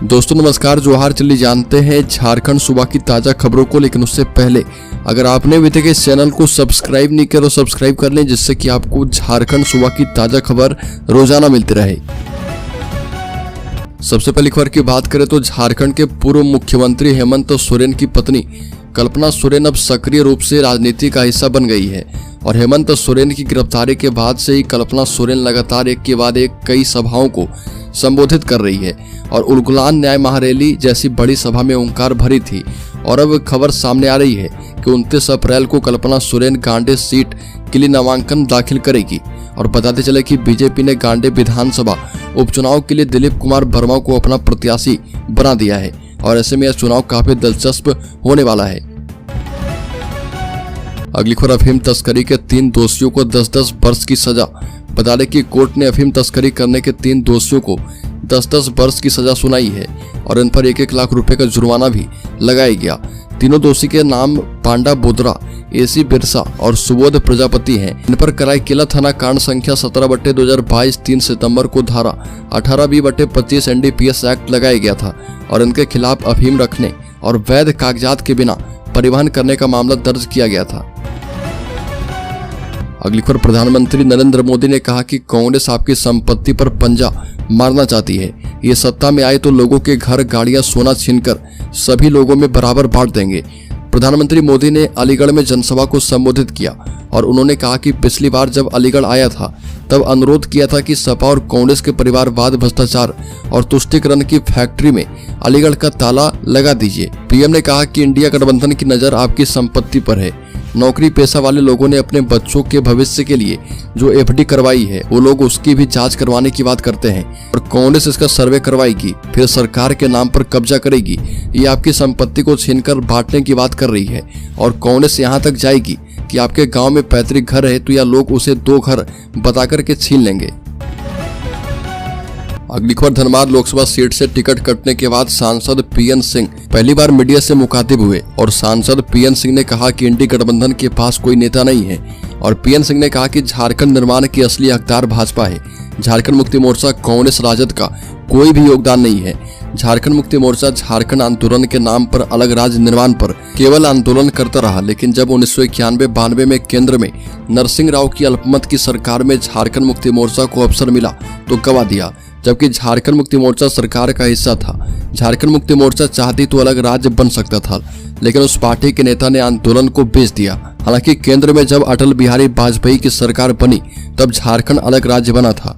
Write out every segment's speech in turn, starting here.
दोस्तों नमस्कार, जोहार। चलिए जानते हैं झारखंड सूबा की ताजा खबरों को, लेकिन उससे पहले अगर आपने अभी तक इस चैनल को सब्सक्राइब नहीं किया तो सब्सक्राइब कर लें, जिससे कि आपको झारखंड सूबा की ताजा खबर रोजाना मिलती रहे। सबसे पहली खबर की बात करें तो झारखंड के पूर्व मुख्यमंत्री हेमंत सोरेन की पत्नी कल्पना सोरेन अब सक्रिय रूप से राजनीति का हिस्सा बन गई है और हेमंत सोरेन की गिरफ्तारी के बाद से ही कल्पना सोरेन लगातार एक के बाद एक कई सभाओं को संबोधित कर रही है और उलगुलान न्याय महारैली जैसी बड़ी सभा में ओंकार भरी थी। और अब खबर सामने आ रही है कि 29 अप्रैल को कल्पना सोरेन गांडे सीट के लिए नामांकन दाखिल करेगी। और बताते चले कि बीजेपी ने गांडे विधानसभा उपचुनाव के लिए दिलीप कुमार वर्मा को अपना प्रत्याशी बना दिया है और ऐसे में यह चुनाव काफी दिलचस्प होने वाला है। अगली खबर, अफीम तस्करी के 3 दोषियों को 10-10 वर्ष की सजा। बता दें कि कोर्ट ने अफीम तस्करी करने के 3 दोषियों को 10-10 वर्ष की सजा सुनाई है और इन पर 1-1 लाख रुपए का जुर्माना भी लगाया गया। तीनों दोषी के नाम पांडा बोदरा, एसी बिरसा और सुबोध प्रजापति हैं। इन पर कराईकेला थाना कांड संख्या 17/2022 3 सितंबर को धारा 18B/25 NDPS एक्ट लगाया गया था और इनके खिलाफ अफीम रखने और वैध कागजात के बिना परिवहन करने का मामला दर्ज किया गया था। अगली खबर, प्रधानमंत्री नरेंद्र मोदी ने कहा कि कांग्रेस आपकी संपत्ति पर पंजा मारना चाहती है। ये सत्ता में आए तो लोगों के घर, गाड़ियां, सोना छीनकर सभी लोगों में बराबर बांट देंगे। प्रधानमंत्री मोदी ने अलीगढ़ में जनसभा को संबोधित किया और उन्होंने कहा कि पिछली बार जब अलीगढ़ आया था तब अनुरोध किया था कि सपा और कांग्रेस के परिवारवाद, भ्रष्टाचार और तुष्टीकरण की फैक्ट्री में अलीगढ़ का ताला लगा दीजिए। पीएम ने कहा कि इंडिया गठबंधन की नजर आपकी संपत्ति पर है। नौकरी पेशा वाले लोगों ने अपने बच्चों के भविष्य के लिए जो एफडी करवाई है वो लोग उसकी भी जांच करवाने की बात करते हैं और कांग्रेस इसका सर्वे करवाएगी, फिर सरकार के नाम पर कब्जा करेगी। ये आपकी संपत्ति को छीनकर बांटने की बात कर रही है और कांग्रेस यहाँ तक जाएगी कि आपके गांव में पैतृक घर है तो या लोग उसे 2 घर बता करके छीन लेंगे। अगली खबर, धनबाद लोकसभा सीट से टिकट कटने के बाद सांसद पीएन सिंह पहली बार मीडिया से मुखातिब हुए और सांसद पीएन सिंह ने कहा कि इंडी गठबंधन के पास कोई नेता नहीं है और पीएन सिंह ने कहा कि झारखंड निर्माण की असली हकदार भाजपा है। झारखंड मुक्ति मोर्चा, कांग्रेस, राजद का कोई भी योगदान नहीं है। झारखंड मुक्ति मोर्चा झारखंड आंदोलन के नाम पर अलग राज्य निर्माण पर केवल आंदोलन करता रहा, लेकिन जब 1991-92 में केंद्र में नरसिंह राव की अल्पमत की सरकार में झारखंड मुक्ति मोर्चा को अवसर मिला तो गवा दिया, जबकि झारखंड मुक्ति मोर्चा सरकार का हिस्सा था। झारखंड मुक्ति मोर्चा चाहती तो अलग राज्य बन सकता था, लेकिन उस पार्टी के नेता ने आंदोलन को बेच दिया। हालांकि केंद्र में जब अटल बिहारी वाजपेयी की सरकार बनी तब झारखंड अलग राज्य बना था।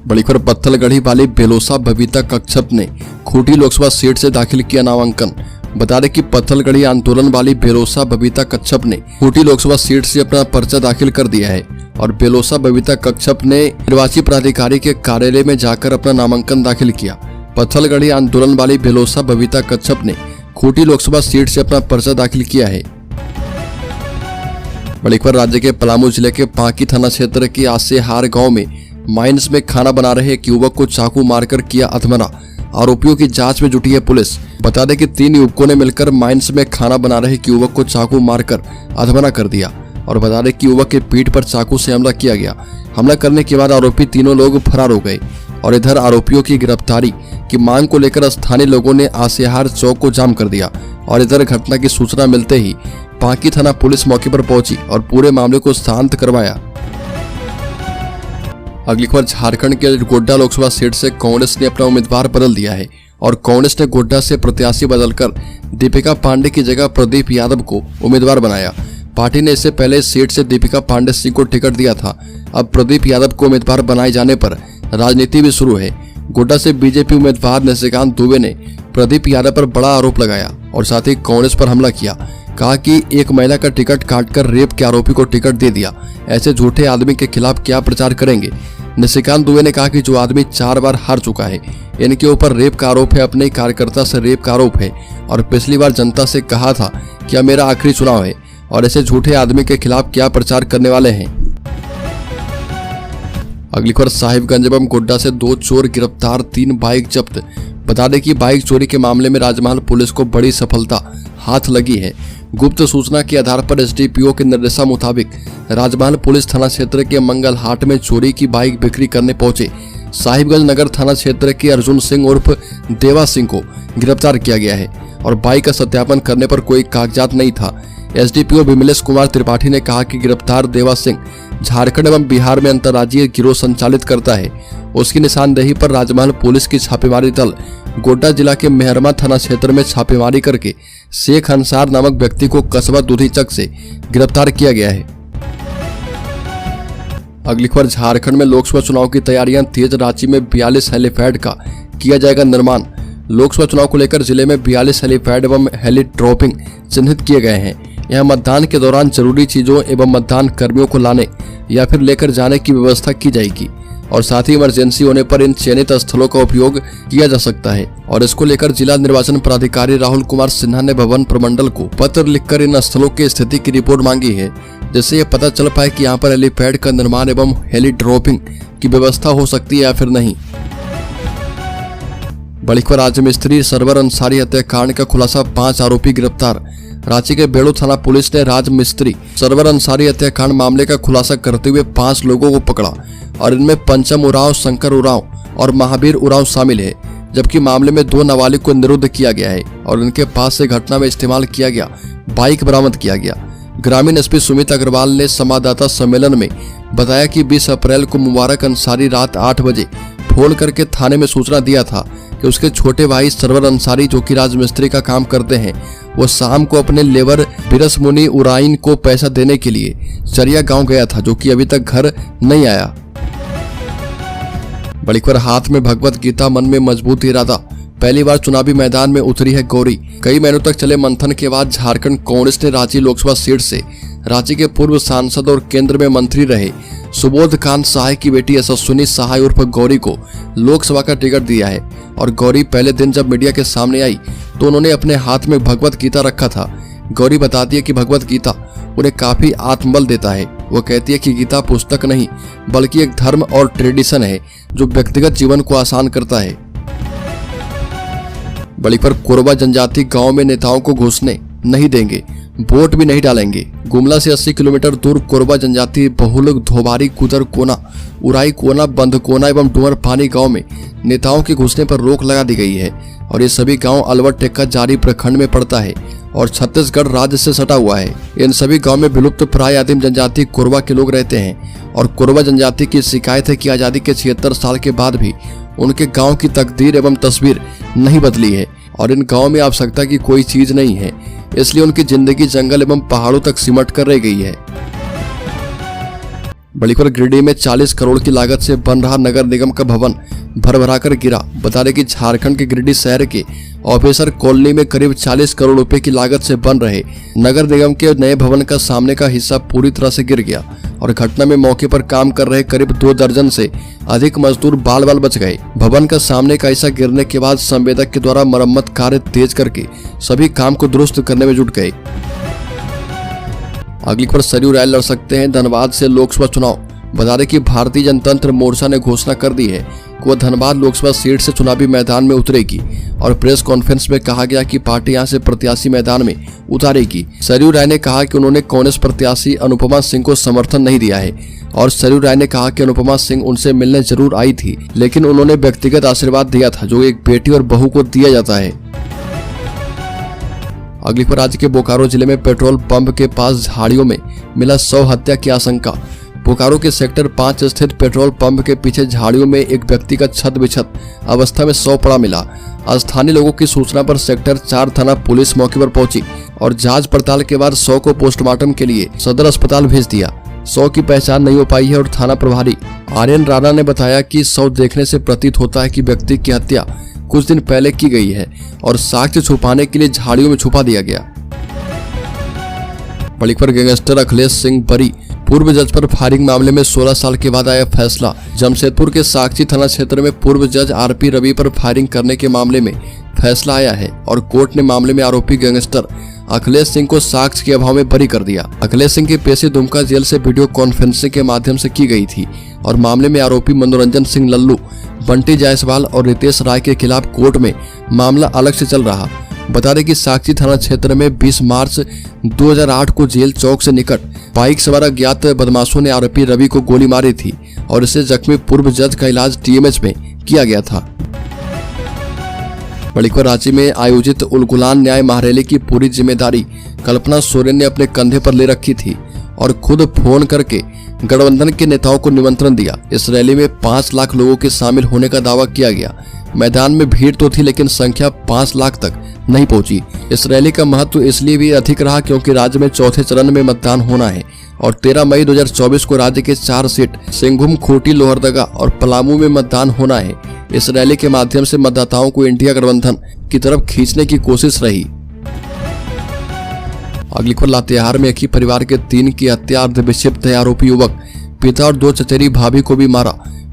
बड़ी खबर, पत्थलगढ़ी वाली बेलोसा बबीता कच्छप ने खूंटी लोकसभा सीट से दाखिल किया नामांकन। बता दें कि पत्थलगढ़ी आंदोलन वाली बेलोसा बबीता कच्छप ने खूंटी लोकसभा सीट से अपना पर्चा दाखिल कर दिया है और बेलोसा बबीता कच्छप ने निर्वाची प्राधिकारी के कार्यालय में जाकर अपना नामांकन दाखिल किया। पत्थलगढ़ी आंदोलन वाली बेलोसा बबीता कच्छप ने खूंटी लोकसभा सीट से अपना पर्चा दाखिल किया है। बड़ी खबर, राज्य के पलामू जिले के पांकी थाना क्षेत्र के आसेहार गांव में माइंस में खाना बना रहे एक युवक को चाकू मारकर किया अधमरा। आरोपियों की जांच में जुटी है पुलिस। बता दें कि 3 युवकों ने मिलकर माइंस में खाना बना रहे एक युवक को चाकू मारकर अधमरा कर दिया और बता दें कि युवक के पीठ पर चाकू से हमला किया गया। हमला करने के बाद आरोपी तीनों लोग फरार हो गए और इधर आरोपियों की गिरफ्तारी की मांग को लेकर स्थानीय लोगों ने आसेहार चौक को जाम कर दिया और इधर घटना की सूचना मिलते ही पांकी थाना पुलिस मौके पर पहुंची और पूरे मामले को शांत करवाया। अगली खबर, झारखंड के गोड्डा लोकसभा सीट से कांग्रेस ने अपना उम्मीदवार बदल दिया है और कांग्रेस ने गोड्डा से प्रत्याशी बदलकर दीपिका पांडे की जगह प्रदीप यादव को उम्मीदवार बनाया। पार्टी ने इससे पहले सीट से दीपिका पांडे सिंह को टिकट दिया था। अब प्रदीप यादव को उम्मीदवार बनाए जाने पर राजनीति भी शुरू है। गोड्डा से बीजेपी उम्मीदवार निशिकांत दुबे ने प्रदीप यादव पर बड़ा आरोप लगाया और साथ ही कांग्रेस पर हमला किया। कहा कि एक महिला का टिकट काटकर रेप के आरोपी को टिकट दे दिया, ऐसे झूठे आदमी के खिलाफ क्या प्रचार करेंगे। निशिकांत दुबे ने कहा कि जो आदमी 4 बार हार चुका है, इनके ऊपर रेप का आरोप है, अपने कार्यकर्ता से रेप का आरोप है और पिछली बार जनता से कहा था कि यह मेरा आखिरी चुनाव है और ऐसे झूठे आदमी के खिलाफ क्या प्रचार करने वाले हैं। अगली खबर, साहिबगंज एवं गोड्डा से 2 चोर गिरफ्तार, 3 बाइक जब्त। बता दें कि बाइक चोरी के मामले में राजमहल पुलिस को बड़ी सफलता हाथ लगी है। गुप्त सूचना के आधार पर एसडीपीओ के निर्देशा मुताबिक राजमहल पुलिस थाना क्षेत्र के मंगल हाट में चोरी की बाइक बिक्री करने पहुंचे साहिबगंज नगर थाना क्षेत्र के अर्जुन सिंह उर्फ देवा सिंह को गिरफ्तार किया गया है और बाइक का सत्यापन करने पर कोई कागजात नहीं था। एसडीपीओ विमलेश कुमार त्रिपाठी ने कहा कि गिरफ्तार देवा सिंह झारखंड एवं बिहार में अंतर्राज्यीय गिरोह संचालित करता है। उसकी निशानदेही पर राजमहल पुलिस की छापेमारी दल गोड्डा जिला के मेहरमा थाना क्षेत्र में छापेमारी करके शेख अंसार नामक व्यक्ति को कस्बा दूधीचक से गिरफ्तार किया गया है। अगली खबर, झारखंड में लोकसभा चुनाव की तैयारियां तेज। रांची में 42 हेलीपैड का किया जाएगा निर्माण। लोकसभा चुनाव को लेकर जिले में 42 हेलीपैड एवं हेली ड्रॉपिंग चिन्हित किए गए हैं। यहां मतदान के दौरान जरूरी चीजों एवं मतदान कर्मियों को लाने या फिर लेकर जाने की व्यवस्था की जाएगी और साथ ही इमरजेंसी होने पर इन चयनित स्थलों का उपयोग किया जा सकता है। और इसको लेकर जिला निर्वाचन पदाधिकारी राहुल कुमार सिन्हा ने भवन प्रमंडल को पत्र लिखकर इन स्थलों की स्थिति की रिपोर्ट मांगी है, जिससे ये पता चल पाए कि यहाँ पर हेलीपैड का निर्माण एवं हेली ड्रॉपिंग की व्यवस्था हो सकती है या फिर नहीं। बड़ी खबर, राजमिस्त्री सरवर अंसारी हत्याकांड का खुलासा, 5 आरोपी गिरफ्तार। रांची के बेड़ो थाना पुलिस ने राजमिस्त्री सरवर अंसारी हत्याकांड मामले का खुलासा करते हुए 5 लोगों को पकड़ा और इनमें पंचम उरांव, शंकर उरांव और महावीर उरांव शामिल है। जबकि मामले में 2 नाबालिग को निरुद्ध किया गया है और इनके पास से घटना में इस्तेमाल किया गया बाइक बरामद किया गया। ग्रामीण एसपी सुमित अग्रवाल ने संवाददाता सम्मेलन में बताया कि 20 अप्रैल को मुबारक अंसारी रात 8 बजे फोन करके थाने में सूचना दिया था कि उसके छोटे भाई सरवर अंसारी, जो कि राजमिस्त्री का काम करते हैं, वो शाम को अपने लेबर बिरसमुनि उराइन को पैसा देने के लिए चरिया गांव गया था, जो कि अभी तक घर नहीं आया। बड़ी खबर, हाथ में भगवत गीता, मन में मजबूत इरादा, पहली बार चुनावी मैदान में उतरी है गौरी। कई महीनों तक चले मंथन के बाद झारखंड कांग्रेस ने रांची लोकसभा सीट से रांची के पूर्व सांसद और केंद्र में मंत्री रहे सुबोध कांत सहाय की बेटी यशस्विनी सहाय उर्फ गौरी को लोकसभा का टिकट दिया है। और गौरी पहले दिन जब मीडिया के सामने आई तो उन्होंने अपने हाथ में भगवत गीता रखा था। गौरी बताती है कि भगवत गीता उन्हें काफी आत्मबल देता है। वो कहती है कि गीता पुस्तक नहीं बल्कि एक धर्म और ट्रेडिशन है जो व्यक्तिगत जीवन को आसान करता है। बड़ी पर कोरबा जनजाति गांव में नेताओं को घुसने नहीं देंगे, वोट भी नहीं डालेंगे। गुमला से 80 किलोमीटर दूर कोरबा जनजाति बहुल धोबारी, कुदर कोना, उराई कोना, बंध कोना एवं डुमर पानी गांव में नेताओं के घुसने पर रोक लगा दी गई है और ये सभी गांव अलवर टेक्का जारी प्रखंड में पड़ता है और छत्तीसगढ़ राज्य से सटा हुआ है। इन सभी गांव में विलुप्त प्राय आदिम जनजाति कोरबा के लोग रहते हैं और कोरबा जनजाति की शिकायत है कि आजादी के 76 साल के बाद भी उनके गांव की तकदीर एवं तस्वीर नहीं बदली है और इन गांव में आवश्यकता की कोई चीज नहीं है, इसलिए उनकी जिंदगी जंगल एवं पहाड़ों तक सिमट कर रह गई है। बड़ी खबर, गिरिडीह में 40 करोड़ की लागत से बन रहा नगर निगम का भवन भरभराकर गिरा। बता दें कि झारखंड के गिरिडीह शहर के ऑफिसर कॉलोनी में करीब 40 करोड़ रुपए की लागत से बन रहे नगर निगम के नए भवन का सामने का हिस्सा पूरी तरह से गिर गया और घटना में मौके पर काम कर रहे करीब 2 दर्जन से अधिक मजदूर बाल बाल बच गए। भवन का सामने का हिस्सा गिरने के बाद संवेदक के द्वारा मरम्मत कार्य तेज करके सभी काम को दुरुस्त करने में जुट गए। अगली खबर, सरयू राय लड़ सकते हैं धनबाद से लोकसभा चुनाव। बता दें कि भारतीय जनतंत्र मोर्चा ने घोषणा कर दी है कि वह धनबाद लोकसभा सीट से चुनावी मैदान में उतरेगी और प्रेस कॉन्फ्रेंस में कहा गया कि पार्टी यहां से प्रत्याशी मैदान में उतारेगी। सरयू राय ने कहा कि उन्होंने कांग्रेस प्रत्याशी अनुपमा सिंह को समर्थन नहीं दिया है और सरयू राय ने कहा कि अनुपमा सिंह उनसे मिलने जरूर आई थी, लेकिन उन्होंने व्यक्तिगत आशीर्वाद दिया था जो एक बेटी और बहू को दिया जाता है। अगली खबर, राज्य के बोकारो जिले में पेट्रोल पंप के पास झाड़ियों में मिला 100 हत्या की आशंका। बोकारो के सेक्टर 5 स्थित पेट्रोल पंप के पीछे झाड़ियों में एक व्यक्ति का छत बिछत अवस्था में 100 पड़ा मिला। स्थानीय लोगों की सूचना पर सेक्टर 4 थाना पुलिस मौके पर पहुंची और जांच पड़ताल के बाद 100 को पोस्टमार्टम के लिए सदर अस्पताल भेज दिया। 100 की पहचान नहीं हो पाई है और थाना प्रभारी आर्यन राणा ने बताया कि 100 देखने से प्रतीत होता है कि व्यक्ति की हत्या कुछ दिन पहले की गई है और साक्ष्य छुपाने के लिए झाड़ियों में छुपा दिया गया। बड़ी खबर, गैंगस्टर अखिलेश सिंह बरी, पूर्व जज पर फायरिंग मामले में 16 साल के बाद आया फैसला। जमशेदपुर के साक्षी थाना क्षेत्र में पूर्व जज आरपी रवि पर फायरिंग करने के मामले में फैसला आया है और कोर्ट ने मामले में आरोपी गैंगस्टर अखिलेश सिंह को साक्ष्य के अभाव में बरी कर दिया। अखिलेश सिंह की पेशी दुमका जेल से वीडियो कॉन्फ्रेंसिंग के माध्यम से की गई थी और मामले में आरोपी मनोरंजन सिंह लल्लू, बंटी जायसवाल और रितेश राय के खिलाफ कोर्ट में मामला अलग से चल रहा। बता दें कि साक्षी थाना क्षेत्र में 20 मार्च 2008 को जेल चौक से निकट बाइक सवार अज्ञात बदमाशों ने आरोपी रवि को गोली मारी थी और इसे जख्मी पूर्व जज का इलाज टीएमएच में किया गया था। बड़ी खबर रांची में आयोजित उलगुलान न्याय महारैली की पूरी जिम्मेदारी कल्पना सोरेन ने अपने कंधे पर ले रखी थी और खुद फोन करके गठबंधन के नेताओं को निमंत्रण दिया। इस रैली में 5 लाख लोगों के शामिल होने का दावा किया गया। मैदान में भीड़ तो थी लेकिन संख्या 5 लाख तक नहीं पहुंची। इस रैली का महत्व इसलिए भी अधिक रहा क्योंकि राज्य में चौथे चरण में मतदान होना है और 13 मई 2024 को राज्य के 4 सीट सिंघुम, खूंटी, लोहरदगा और पलामू में मतदान होना है। इस रैली के माध्यम से मतदाताओं को इंडिया गठबंधन की तरफ खींचने की कोशिश रही। अगली खबर लातेहार में एक ही परिवार के 3 की हत्या, अर्धविक्षिप्त है आरोपी युवक, पिता और 2 चचेरी भाभी को भी मारा,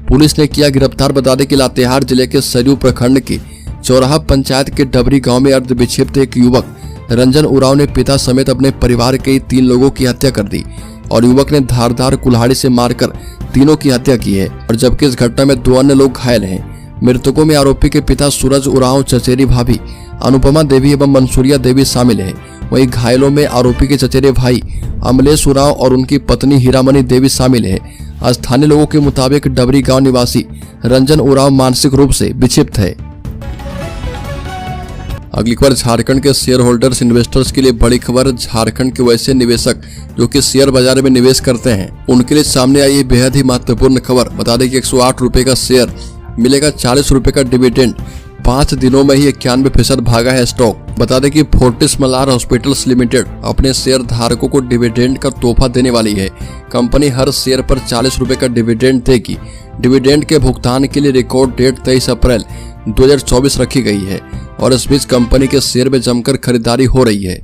पुलिस ने किया गिरफ्तार। बता दें कि लातेहार जिले के सरयू प्रखंड के चौराहा पंचायत के डबरी गांव में अर्धविक्षिप्त एक युवक रंजन उरांव ने पिता समेत अपने परिवार के 3 लोगों की हत्या कर दी और युवक ने धारदार कुल्हाड़ी से मारकर तीनों की हत्या की है और जबकि इस घटना में 2 अन्य लोग घायल हैं। मृतकों में आरोपी के पिता सूरज उरांव, चचेरी भाभी अनुपमा देवी एवं मंसूरिया देवी शामिल है। वहीं घायलों में आरोपी के चचेरे भाई अमलेश उरांव और उनकी पत्नी हीरामणि देवी शामिल है। स्थानीय लोगों के मुताबिक डबरी गांव निवासी रंजन उरांव मानसिक रूप से विक्षिप्त है। अगली खबर झारखंड के शेयर होल्डर्स इन्वेस्टर्स के लिए बड़ी खबर। झारखंड के वैसे निवेशक जो कि शेयर बाजार में निवेश करते हैं उनके लिए सामने आई बेहद ही महत्वपूर्ण खबर। बता दें कि 108 रुपए का शेयर मिलेगा 40 रुपए का डिविडेंड। 5 दिनों में ही 91% भागा है स्टॉक। बता दें कि फोर्टिस मल्हार हॉस्पिटल्स लिमिटेड अपने शेयर धारकों को डिविडेंड का तोहफा देने वाली है। कंपनी हर शेयर पर 40 रुपए का डिविडेंड देगी। डिविडेंड के भुगतान के लिए रिकॉर्ड डेट 23 अप्रैल 2024 रखी गई है और इस बीच कंपनी के शेयर में जमकर खरीदारी हो रही है।